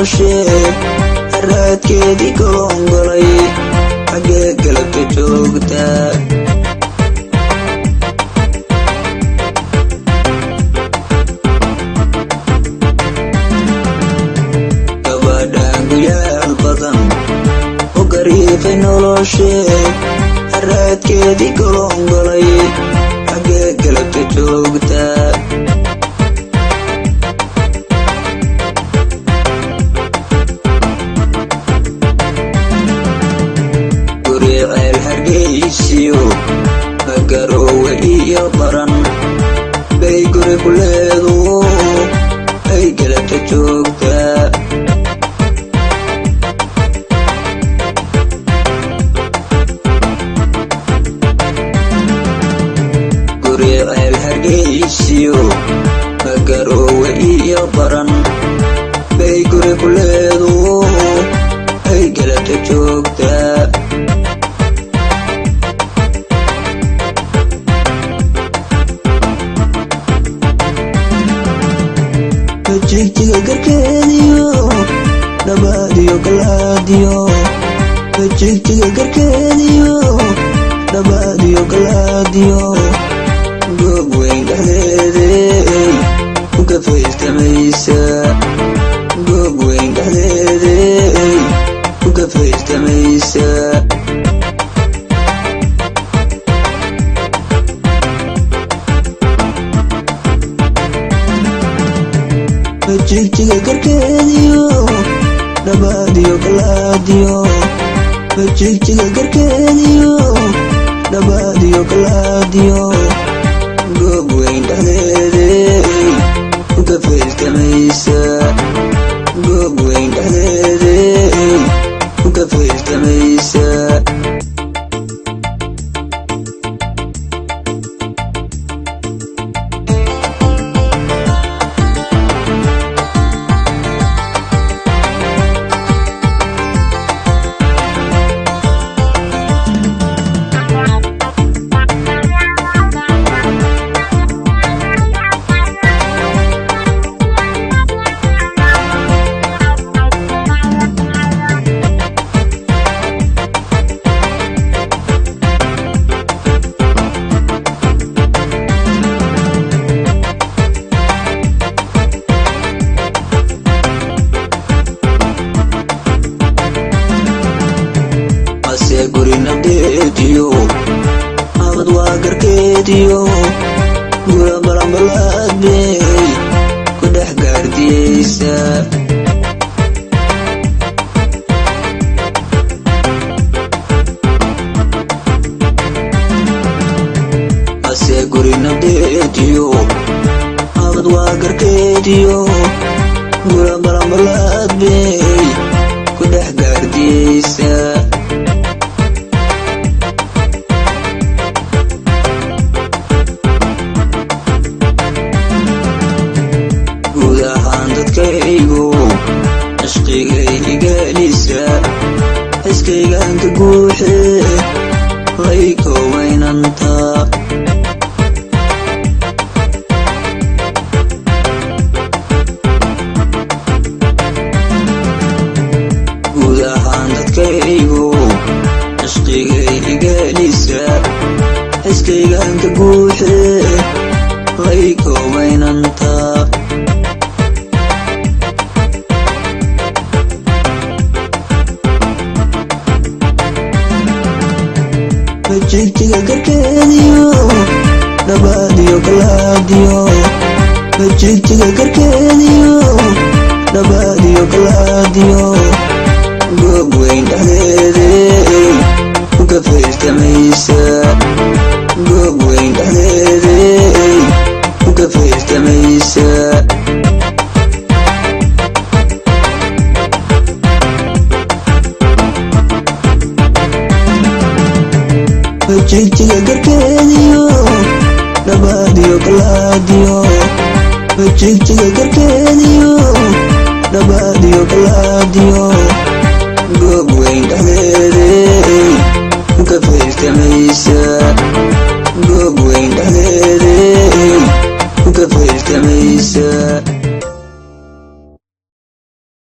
noloshee raadkeedii golongolay xagee galabta joogtaa gabadhaan guyaal badan u gariifay noloshee raadkeedii golongolay xagee galabta joogtaa guriceel hargeysiyo magarowe iyo baran bay guri ku leedu ay galabta joogtaa guriceel hargeysiyo magarowe iyo baran bay guri ku leedu ay galabta joogtaa jigjiga garkeediyo dhabaadiyo galaadiyo jigjiga garkeediyo dhabaadiyo galaadiyo goob weyn dhexdeeday ku gafaystamaysa goob weyn dhexdeeday ku gafaystamaysa jigjiga garkeediyo dhabaadiyo galaadiyo jigjiga garkeediyo dhabaadiyo galaadiyo goob weyn dhexdeeday ku gafaystamaysa goob weyn dhexdeeday ku gafaystamaysa guri nabdeediyo abad waa garkeediyo gura balanbalaad bay ku dhex gaardiyeysa ase guri nabdeediyo abad waa garkeediyo gura balanbalaad bay ku dhex gaardiyeysa dadkaygu cishqigay igalisa xiskaygaanka guuxe lay koowaynanta guud ahaan dadkaygu cishqigay igalisa xiskaygaanka guuxe lay koowaynanta jigjiga garkeediyo dhabaadiyo galaadiyo jigjiga garkeediyo dhabaadiyo galaadiyo goob weyn dhexdeeday ku gafaystamaysa goob weyn dhexdeeday ku gafaystamaysa jigjiga garkeediyo dhabaadiyo galaadiyo jigjiga garkeediyo dhabaadiyo galaadiyo goob weyn dhexdeeday ku gafaystamaysa goob weyn dhexdeeday ku gafaystamaysa